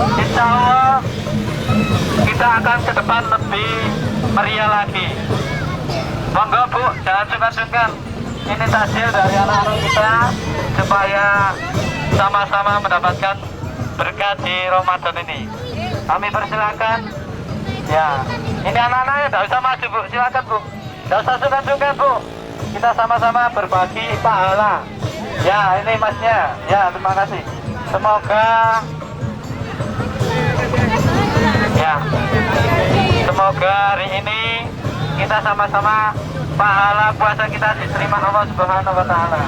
Insya Allah kita akan ke depan lebih meriah lagi. Monggo Bu, jangan sungkan-sungkan. Ini takjil dari anak-anak kita supaya sama-sama mendapatkan berkat di Ramadan ini. Kami persilakan. Ya, ini anak-anaknya tidak usah maju Bu, silakan Bu. Tidak usah sungkan-sungkan Bu. Kita sama-sama berbagi pahala. Ya, ini masnya. Ya, terima kasih. Semoga ya, semoga hari ini kita sama-sama pahala puasa kita diterima Allah Subhanahu wa taala.